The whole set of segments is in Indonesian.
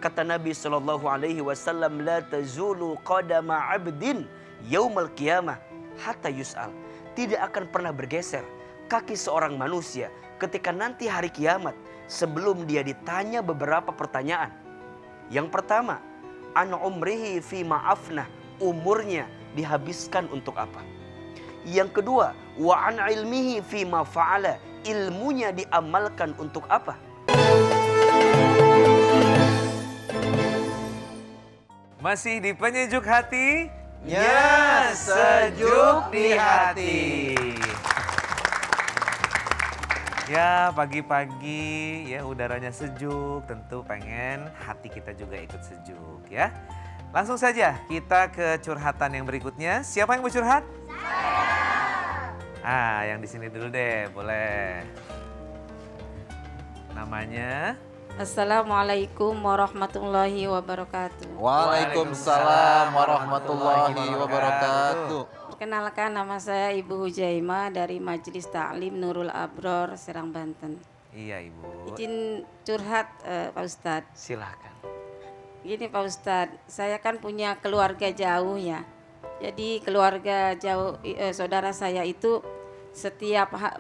Kata Nabi Shallallahu Alaihi Wasallam, la tazulu qadama abdin yaumal qiyamah hatta yus'al. Tidak akan pernah bergeser kaki seorang manusia ketika nanti hari kiamat sebelum dia ditanya beberapa pertanyaan. Yang pertama, an umrihi fi ma'afnah, umurnya dihabiskan untuk apa? Yang kedua, wa an ilmihi fi ma fa'ala, ilmunya diamalkan untuk apa? Masih di penyejuk hati? Ya, sejuk di hati. Ya, pagi-pagi ya udaranya sejuk, tentu pengen hati kita juga ikut sejuk ya. Langsung saja kita ke curhatan yang berikutnya. Siapa yang mau curhat? Saya. Yang di sini dulu deh, boleh. Namanya? Assalamualaikum warahmatullahi wabarakatuh. Waalaikumsalam warahmatullahi wabarakatuh. Perkenalkan, nama saya Ibu Hujaimah dari Majelis Ta'lim Nurul Abror, Serang, Banten. Iya, Ibu. Izin curhat Pak Ustadz. Silahkan. Gini Pak Ustadz, saya kan punya keluarga jauh ya. Jadi keluarga jauh saudara saya itu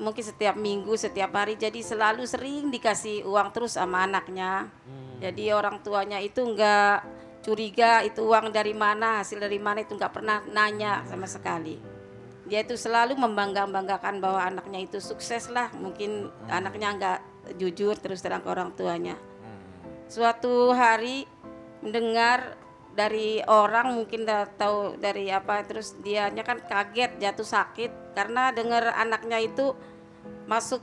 mungkin setiap minggu, setiap hari, jadi selalu sering dikasih uang terus sama anaknya. Jadi orang tuanya itu enggak curiga itu uang dari mana, hasil dari mana, itu enggak pernah nanya sama sekali. Dia itu selalu membanggakan bahwa anaknya itu sukses lah, mungkin anaknya enggak jujur terus terang ke orang tuanya. Suatu hari mendengar dari orang, mungkin tahu dari apa, terus dianya kan kaget, jatuh sakit karena dengar anaknya itu masuk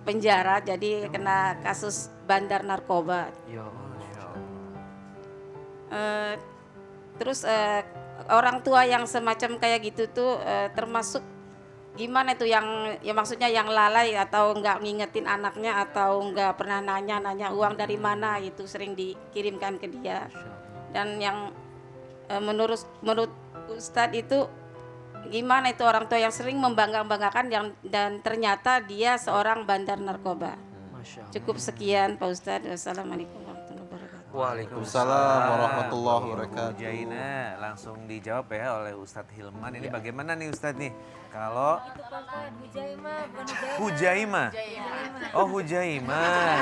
penjara, jadi kena kasus bandar narkoba. Ya, Terus orang tua yang semacam kayak gitu tuh termasuk gimana tuh yang ya maksudnya yang lalai atau nggak ngingetin anaknya atau nggak pernah nanya uang dari mana, itu sering dikirimkan ke dia. Dan yang menurut Ustadz itu gimana itu orang tua yang sering membanggakan dan ternyata dia seorang bandar narkoba. Cukup sekian Pak Ustadz. Wassalamualaikum warahmatullahi wabarakatuh. Waalaikumsalam warahmatullahi Ibu wabarakatuh. Jaina, langsung dijawab ya oleh Ustadz Hilman. Ini bagaimana nih Ustadz nih? Kalau Hujaimah. Oh, Hujaimah.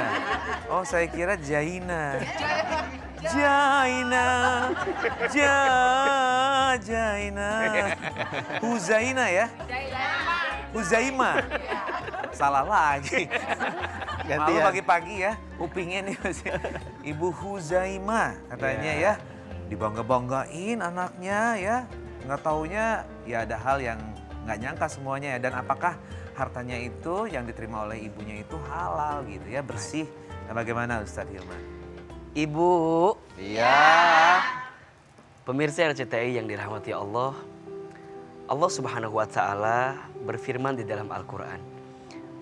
Oh, saya kira Jaina. Jaina. Huzaina ya? Huzaimah. Salah lagi. Malu pagi-pagi ya, upingnya nih Ibu Huzaimah katanya ya. Dibangga-banggain anaknya ya. Nggak taunya ya ada hal yang nggak nyangka semuanya ya. Dan apakah hartanya itu yang diterima oleh ibunya itu halal gitu ya, bersih. Nah, bagaimana Ustadz Hilman? Ibu, Iya. pemirsa RCTI yang dirahmati Allah, Allah Subhanahu wa taala berfirman di dalam Al-Qur'an.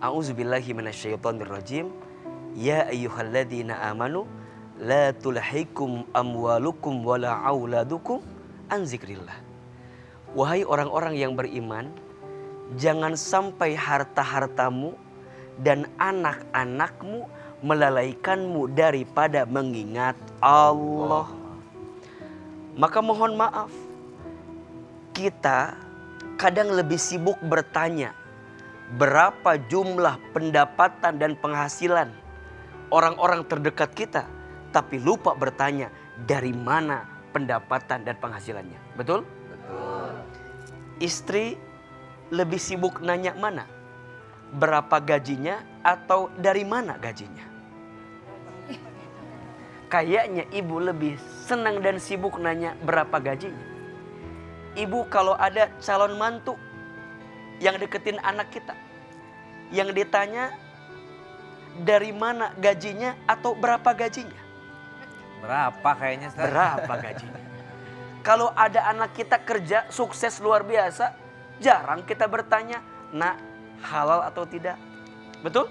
A'udzubillahi minasyaitonirrajim. Ya ayyuhalladzina amanu la tulhikum amwalukum wala auladukum an zikrillah. Wahai orang-orang yang beriman, jangan sampai harta-hartamu dan anak-anakmu melalaikanmu daripada mengingat Allah. Maka mohon maaf, kita kadang lebih sibuk bertanya berapa jumlah pendapatan dan penghasilan orang-orang terdekat kita, tapi lupa bertanya dari mana pendapatan dan penghasilannya. Betul? Betul. Istri lebih sibuk nanya mana? Berapa gajinya atau dari mana gajinya? Kayaknya ibu lebih senang dan sibuk nanya berapa gajinya. Ibu kalau ada calon mantu yang deketin anak kita, yang ditanya dari mana gajinya atau berapa gajinya? Berapa kayaknya Ustaz? Berapa gajinya? Kalau ada anak kita kerja sukses luar biasa, jarang kita bertanya, nak halal atau tidak? Betul?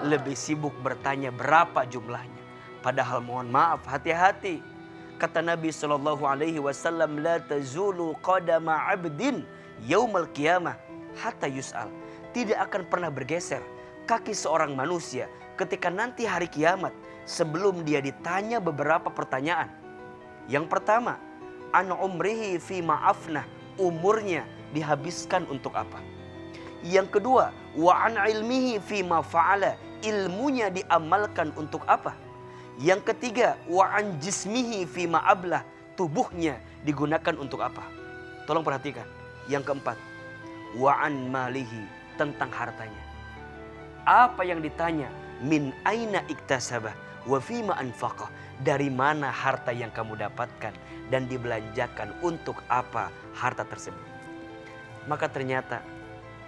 Lebih sibuk bertanya berapa jumlahnya. Padahal mohon maaf, hati-hati. Kata Nabi Shallallahu Alaihi Wasallam, la tazulu qadama abdin yaumal qiyamah hatta yus'al. Tidak akan pernah bergeser kaki seorang manusia ketika nanti hari kiamat sebelum dia ditanya beberapa pertanyaan. Yang pertama, an umrihi fi ma'afnah, umurnya dihabiskan untuk apa? Yang kedua, wa an ilmihi fi ma fa'ala, ilmunya diamalkan untuk apa? Yang ketiga, wa an jismihi fi ma ablah, tubuhnya digunakan untuk apa? Tolong perhatikan. Yang keempat, wa an malihi, tentang hartanya. Apa yang ditanya? Min aina iktasabah wa fima anfaqah, dari mana harta yang kamu dapatkan dan dibelanjakan untuk apa harta tersebut. Maka ternyata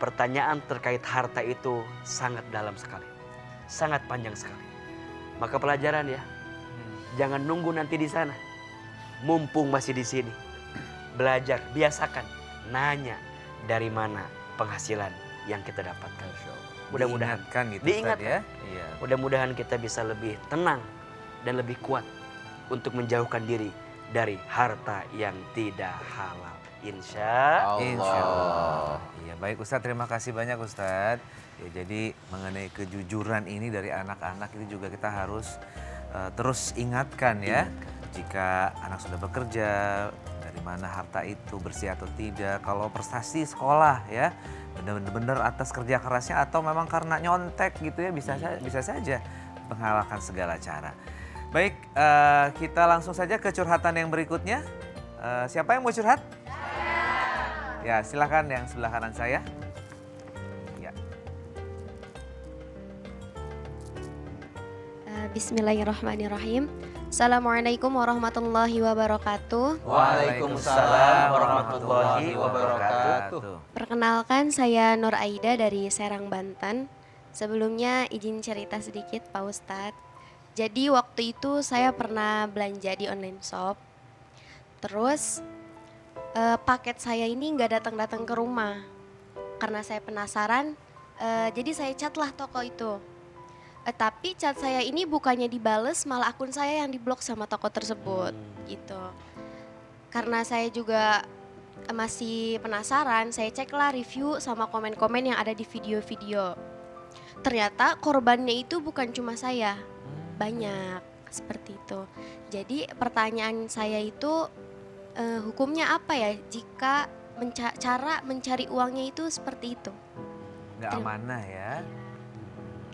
pertanyaan terkait harta itu sangat dalam sekali, sangat panjang sekali. Maka pelajaran ya, jangan nunggu nanti di sana, mumpung masih di sini. Belajar, biasakan nanya dari mana penghasilan yang kita dapatkan. Mudah-mudahan diingatkan gitu diingat Ustaz ya. Iya. Mudah-mudahan kita bisa lebih tenang dan lebih kuat untuk menjauhkan diri dari harta yang tidak halal. Insya Allah. Iya, baik Ustadz, terima kasih banyak Ustadz. Ya, jadi mengenai kejujuran ini dari anak-anak itu juga kita harus terus ingatkan ya. Jika anak sudah bekerja, dari mana harta itu bersih atau tidak. Kalau prestasi sekolah ya, benar-benar atas kerja kerasnya atau memang karena nyontek gitu ya, bisa saja menghalalkan segala cara. Baik, kita langsung saja ke curhatan yang berikutnya. Siapa yang mau curhat? Ya, silakan yang sebelah kanan saya. Ya. Bismillahirrahmanirrahim. Assalamualaikum warahmatullahi wabarakatuh. Waalaikumsalam warahmatullahi wabarakatuh. Perkenalkan, saya Nur Aida dari Serang, Banten. Sebelumnya izin cerita sedikit Pak Ustadz. Jadi waktu itu saya pernah belanja di online shop. Terus paket saya ini nggak datang-datang ke rumah. Karena saya penasaran, jadi saya chatlah toko itu. Tapi chat saya ini bukannya dibales, malah akun saya yang diblok sama toko tersebut gitu. Karena saya juga masih penasaran, saya ceklah review sama komen-komen yang ada di video-video. Ternyata korbannya itu bukan cuma saya, banyak seperti itu. Jadi pertanyaan saya itu, hukumnya apa ya jika cara mencari uangnya itu seperti itu? Nggak amanah ya.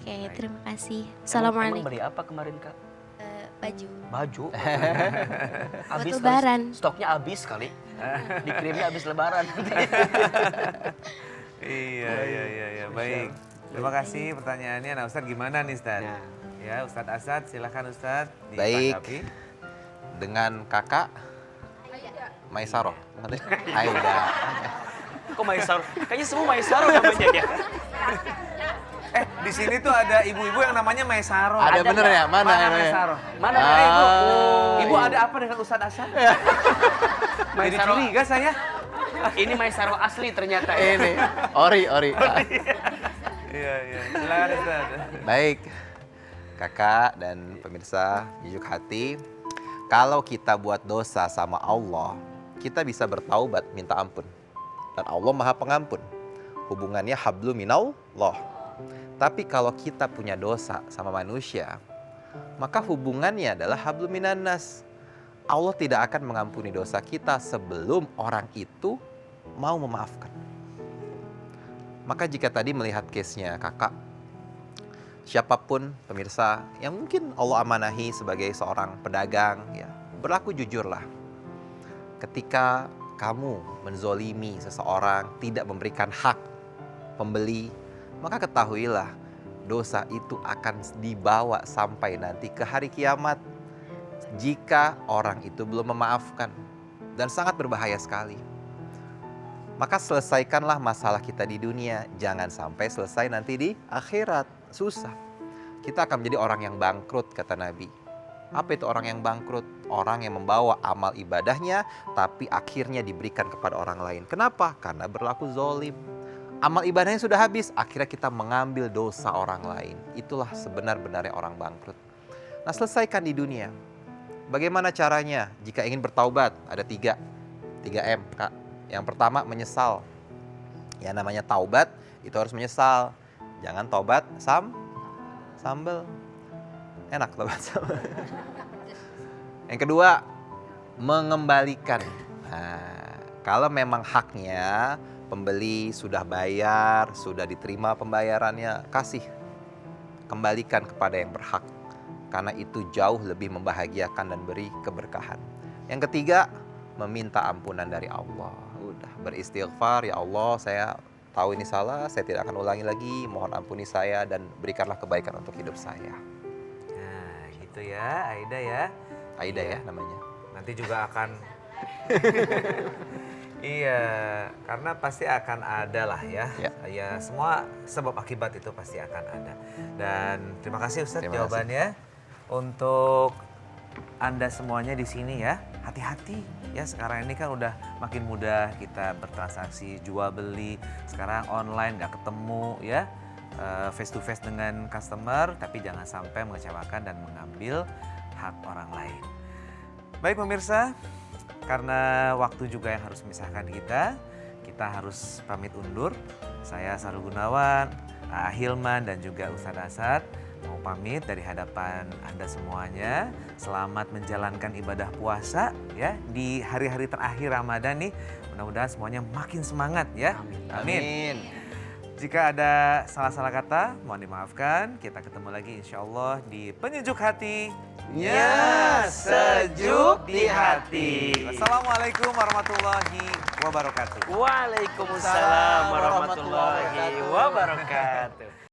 Oke, terima kasih. Emang Assalamualaikum. beli apa kemarin Kak? Baju. Baju. Buat Habis lebaran. kali, stoknya habis kali. Dikirimnya habis lebaran. Iya. Baik. Terima kasih pertanyaannya. Nah Ustadz gimana nih Ustadz? Nah. Ya Ustadz Asad, silakan Ustadz Baik. ditanggapi. Dengan kakak Maisaroh. Aida. Kok Maisar? Kayaknya semua Maisar namanya ya. Di sini tuh ada ibu-ibu yang namanya Maisaro. Ada bener ya? Mana namanya? Maisaro? Mana ada ibu? Ibu ada apa dengan Ustadz Asad? Jadi Maisaro. curiga saya. Ini Maisaro asli ternyata. Ini ori. Iya. Silakan Ustadz. Baik, kakak dan pemirsa Jujuk Hati, kalau kita buat dosa sama Allah, kita bisa bertaubat minta ampun. Dan Allah Maha Pengampun. Hubungannya hablu minallah. Tapi kalau kita punya dosa sama manusia, maka hubungannya adalah hablu minannas. Allah tidak akan mengampuni dosa kita sebelum orang itu mau memaafkan. Maka jika tadi melihat case-nya kakak, siapapun pemirsa yang mungkin Allah amanahi sebagai seorang pedagang, ya, berlaku jujurlah. Ketika kamu menzolimi seseorang, tidak memberikan hak pembeli, maka ketahuilah dosa itu akan dibawa sampai nanti ke hari kiamat jika orang itu belum memaafkan, dan sangat berbahaya sekali. Maka selesaikanlah masalah kita di dunia, jangan sampai selesai nanti di akhirat, susah. Kita akan menjadi orang yang bangkrut kata Nabi. Apa itu orang yang bangkrut? Orang yang membawa amal ibadahnya tapi akhirnya diberikan kepada orang lain. Kenapa? Karena berlaku zolim. Amal ibadahnya sudah habis, akhirnya kita mengambil dosa orang lain. Itulah sebenar-benarnya orang bangkrut. Nah, selesaikan di dunia. Bagaimana caranya? Jika ingin bertaubat, ada 3M, Kak. Yang pertama, menyesal. Ya, namanya taubat, itu harus menyesal. Jangan taubat sambel. enak tobat sama. Yang kedua, mengembalikan. Nah, kalau memang haknya pembeli sudah bayar, sudah diterima pembayarannya, kasih. Kembalikan kepada yang berhak. Karena itu jauh lebih membahagiakan dan beri keberkahan. Yang ketiga, meminta ampunan dari Allah. Udah beristighfar, ya Allah, saya tahu ini salah, saya tidak akan ulangi lagi, mohon ampuni saya dan berikanlah kebaikan untuk hidup saya. Nah, gitu ya, Aida ya. Aida ya namanya. Nanti juga akan iya, karena pasti akan ada lah ya. Ya, semua sebab akibat itu pasti akan ada. Dan terima kasih Ustaz Terima jawabannya. Untuk Anda semuanya di sini ya, hati-hati ya, sekarang ini kan udah makin mudah kita bertransaksi jual beli. Sekarang online nggak ketemu ya, face to face dengan customer, tapi jangan sampai mengecewakan dan mengambil hak orang lain. Baik pemirsa, karena waktu juga yang harus memisahkan kita harus pamit undur. Saya Sarul Gunawan, Hilman dan juga Ustadz Asad mau pamit dari hadapan Anda semuanya. Selamat menjalankan ibadah puasa ya di hari-hari terakhir Ramadan nih. Mudah-mudahan semuanya makin semangat ya. Amin. Jika ada salah-salah kata, mohon dimaafkan. Kita ketemu lagi insya Allah di Penyejuk Hati. Ya, sejuk di hati. Wassalamualaikum warahmatullahi wabarakatuh. Waalaikumsalam warahmatullahi wabarakatuh.